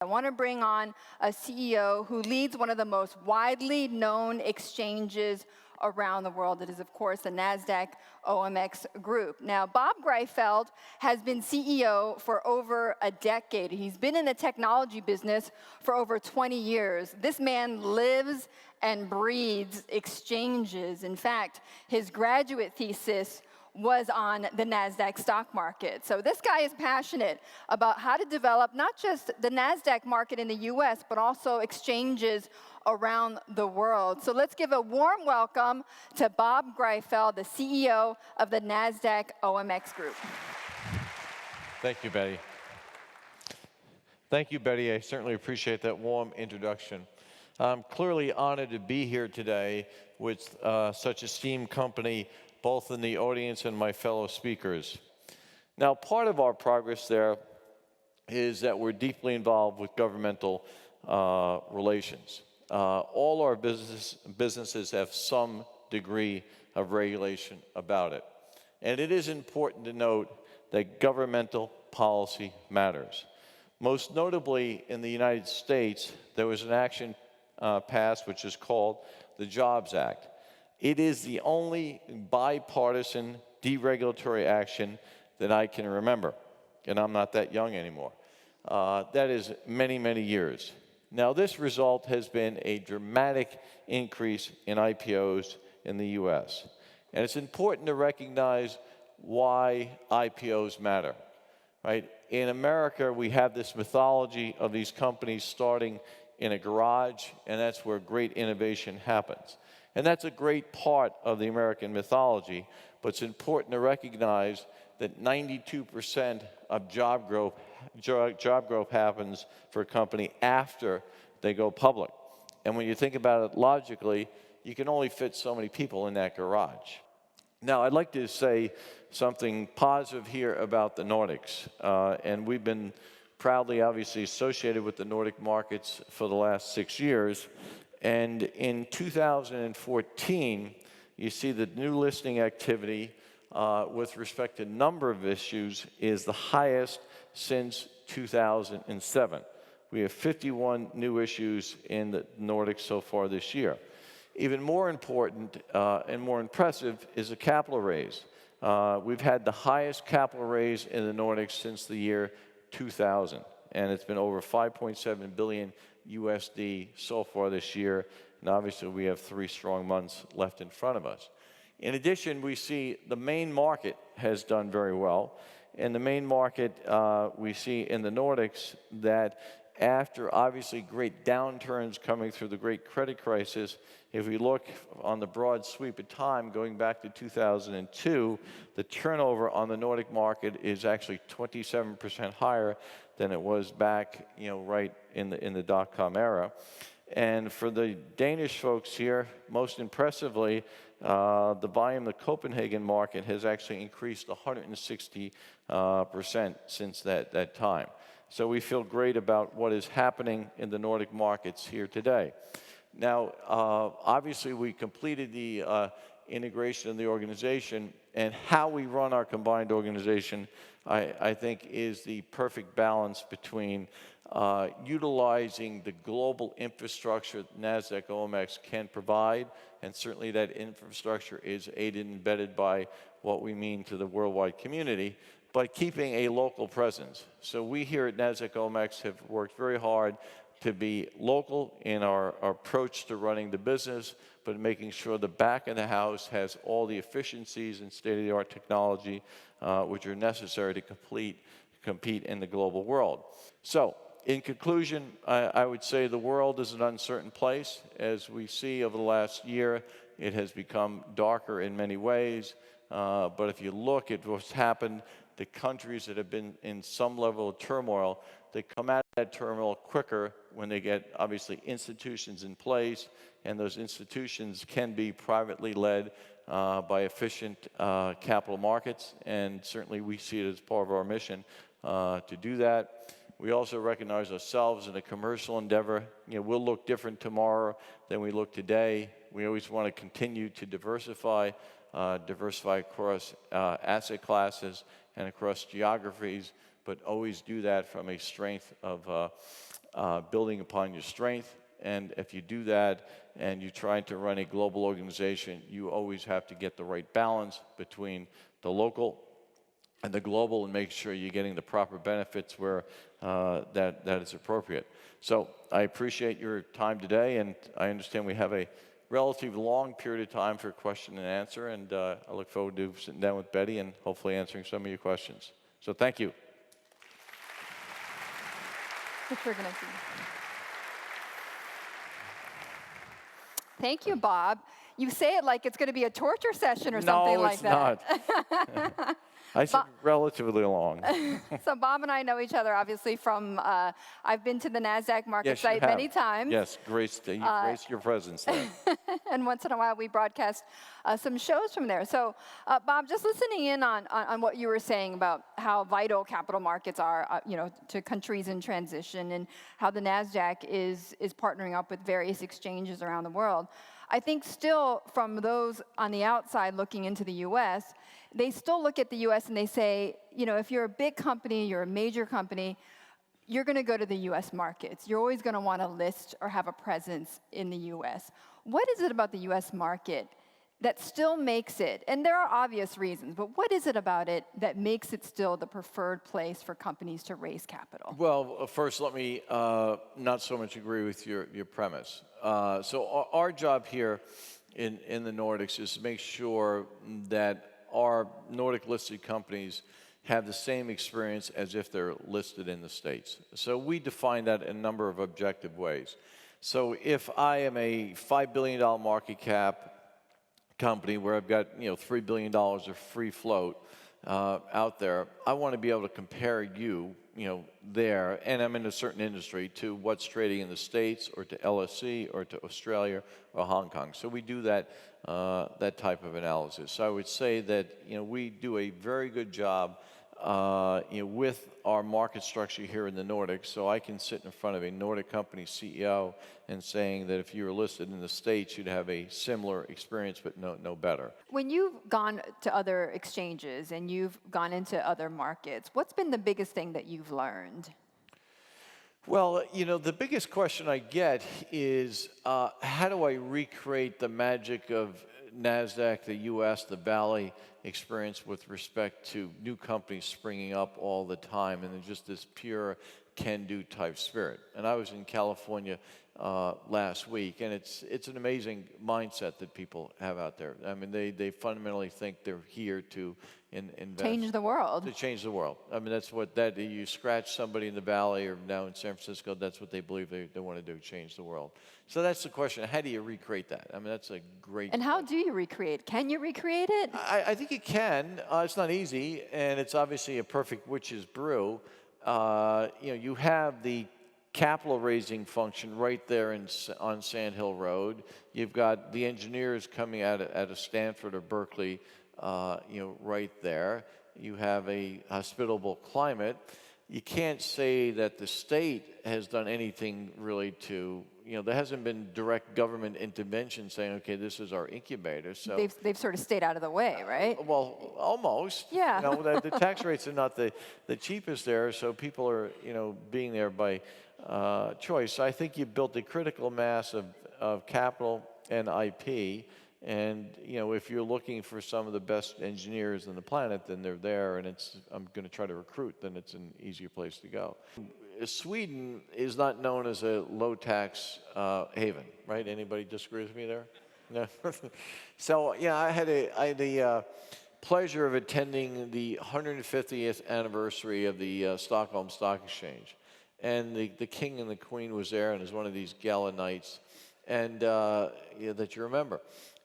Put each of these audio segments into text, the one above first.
I want to bring on a CEO who leads one of the most widely known exchanges around the world. It is, of course, the NASDAQ OMX group. Now, Bob Greifeld has been CEO for over a decade. He's been in the technology business for over 20 years. This man lives and breathes exchanges. In fact, his graduate thesis was on the NASDAQ stock market. So this guy is passionate about how to develop not just the NASDAQ market in the US, but also exchanges around the world. So let's give a warm welcome to Bob Greifeld, the CEO of the NASDAQ OMX Group. Thank you, Betty. Thank you, Betty. I certainly appreciate that warm introduction. I'm clearly honored to be here today with such esteemed company, both in the audience and my fellow speakers. Now, part of our progress there is that we're deeply involved with governmental relations. All our businesses have some degree of regulation about it. And it is important to note that governmental policy matters. Most notably in the United States, there was an action passed which is called the Jobs Act. It is the only bipartisan deregulatory action that I can remember, and I'm not that young anymore. That is many, many years. Now, this result has been a dramatic increase in IPOs in the US. And it's important to recognize why IPOs matter, right? In America, we have this mythology of these companies starting in a garage, and that's where great innovation happens. And that's a great part of the American mythology, but it's important to recognize that 92% of job growth happens for a company after they go public. And when you think about it logically, you can only fit so many people in that garage. Now, I'd like to say something positive here about the Nordics. And we've been proudly, obviously, associated with the Nordic markets for the last 6 years. And in 2014, you see the new listing activity with respect to number of issues is the highest since 2007. We have 51 new issues in the Nordics so far this year. Even more important and more impressive is the capital raise. We've had the highest capital raise in the Nordics since the year 2000, and it's been over 5.7 billion USD so far this year, and obviously we have 3 strong months left in front of us. In addition, we see the main market has done very well, and the main market we see in the Nordics that after obviously great downturns coming through the great credit crisis, if we look on the broad sweep of time going back to 2002, the turnover on the Nordic market is actually 27% higher than it was back, right in the dot-com era. And for the Danish folks here, most impressively, the volume of the Copenhagen market has actually increased 160% since that time. So we feel great about what is happening in the Nordic markets here today. Now, obviously, we completed the integration of the organization, and how we run our combined organization, I think, is the perfect balance between utilizing the global infrastructure that NASDAQ OMX can provide, and certainly that infrastructure is aided and embedded by what we mean to the worldwide community, but keeping a local presence. So we here at NASDAQ OMX have worked very hard to be local in our approach to running the business, but making sure the back of the house has all the efficiencies and state-of-the-art technology which are necessary to compete in the global world. So, in conclusion, I would say the world is an uncertain place. As we see over the last year, it has become darker in many ways. But if you look at what's happened, the countries that have been in some level of turmoil, they come out of that turmoil quicker when they get, obviously, institutions in place, and those institutions can be privately led by efficient capital markets, and certainly we see it as part of our mission to do that. We also recognize ourselves in a commercial endeavor. We'll look different tomorrow than we look today. We always want to continue to diversify across asset classes and across geographies, but always do that from a strength of building upon your strength. And if you do that and you try to run a global organization, you always have to get the right balance between the local and the global and make sure you're getting the proper benefits where that is appropriate. So I appreciate your time today, and I understand we have a relatively long period of time for question and answer, and I look forward to sitting down with Betty and hopefully answering some of your questions. So thank you. Which we're gonna do. Thank you, Bob. You say it like it's going to be a torture session or something like that. No, it's not. I said relatively long. So Bob and I know each other, obviously, from, I've been to the NASDAQ market site many times. Yes, grace your presence there. And once in a while, we broadcast some shows from there. So, Bob, just listening in on what you were saying about how vital capital markets are, to countries in transition, and how the NASDAQ is partnering up with various exchanges around the world. I think still, from those on the outside looking into the U.S., they still look at the U.S. and they say, if you're a big company, you're a major company, you're going to go to the U.S. markets. You're always going to want to list or have a presence in the U.S. What is it about the U.S. market that still makes it, and there are obvious reasons, but what is it about it that makes it still the preferred place for companies to raise capital? Well, first, let me not so much agree with your premise. So our job here in the Nordics is to make sure that our Nordic-listed companies have the same experience as if they're listed in the States. So we define that in a number of objective ways. So if I am a $5 billion market cap company where I've got $3 billion of free float out there, I want to be able to compare you there, and I'm in a certain industry, to what's trading in the States or to LSE or to Australia or Hong Kong. So we do that type of analysis. So I would say that we do a very good job with our market structure here in the Nordics. So I can sit in front of a Nordic company CEO and saying that if you were listed in the States, you'd have a similar experience, but no better. When you've gone to other exchanges and you've gone into other markets, what's been the biggest thing that you've learned? Well, the biggest question I get is, how do I recreate the magic of NASDAQ, the U.S., the Valley experience with respect to new companies springing up all the time, and just this pure can-do type spirit. And I was in California last week, and it's an amazing mindset that people have out there. I mean, they fundamentally think they're here to invest. Change the world. To change the world. I mean, that's what you scratch somebody in the Valley or now in San Francisco, that's what they believe they want to do, change the world. So that's the question. How do you recreate that? I mean, that's a great And how do you recreate? Can you recreate it? I think you can. It's not easy, and it's obviously a perfect witch's brew. You have the capital raising function right there on Sand Hill Road. You've got the engineers coming out of Stanford or Berkeley, right there. You have a hospitable climate. You can't say that the state has done anything really to, there hasn't been direct government intervention saying, okay, this is our incubator. So they've sort of stayed out of the way, right? Well, almost. Yeah. The tax rates are not the cheapest there, so people are, being there by choice. So I think you built a critical mass of capital and IP. And if you're looking for some of the best engineers on the planet, then they're there, and I'm going to try to recruit, then it's an easier place to go. Sweden is not known as a low-tax haven, right? Anybody disagree with me there? No. So yeah, I had the pleasure of attending the 150th anniversary of the Stockholm Stock Exchange, and the king and the queen was there, and it was one of these gala nights, and that you remember.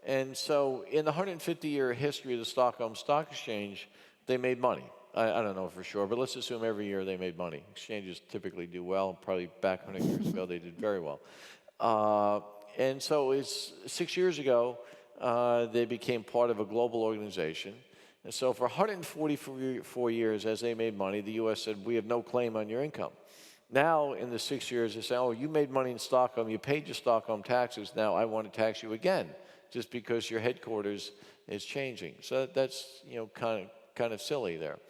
And so in the 150-year history of the Stockholm Stock Exchange, they made money. I don't know for sure, but let's assume every year they made money. Exchanges typically do well. Probably back 100 years ago, they did very well. And so it's 6 years ago, they became part of a global organization. And so for 144 years, as they made money, the U.S. said, we have no claim on your income. Now, in the 6 years, they say, oh, you made money in Stockholm, you paid your Stockholm taxes, now I want to tax you again, just because your headquarters is changing. So that's, kind of silly there.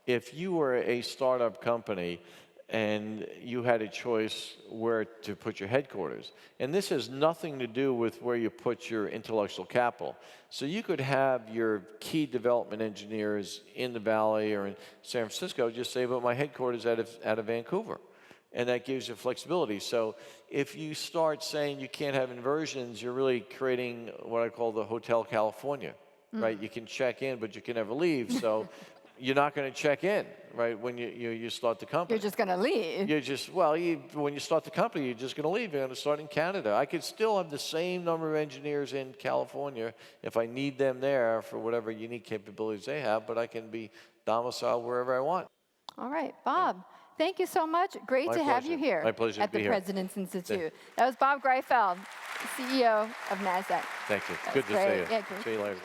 If you were a startup company and you had a choice where to put your headquarters. And this has nothing to do with where you put your intellectual capital. So you could have your key development engineers in the Valley or in San Francisco just say, but my headquarters out of Vancouver. And that gives you flexibility. So if you start saying you can't have inversions, you're really creating what I call the Hotel California, right? You can check in, but you can never leave. So you're not going to check in, right, when you start the company. You're just going to leave. You're just, well, when you start the company, you're just going to leave. You're going to start in Canada. I could still have the same number of engineers in California if I need them there for whatever unique capabilities they have, but I can be domiciled wherever I want. All right, Bob. Thank you so much. Great to have you here My pleasure at to be the here. President's Institute. That was Bob Greifeld, CEO of NASDAQ. Thank you. That's Good to great. see you. Yeah, great. See you later.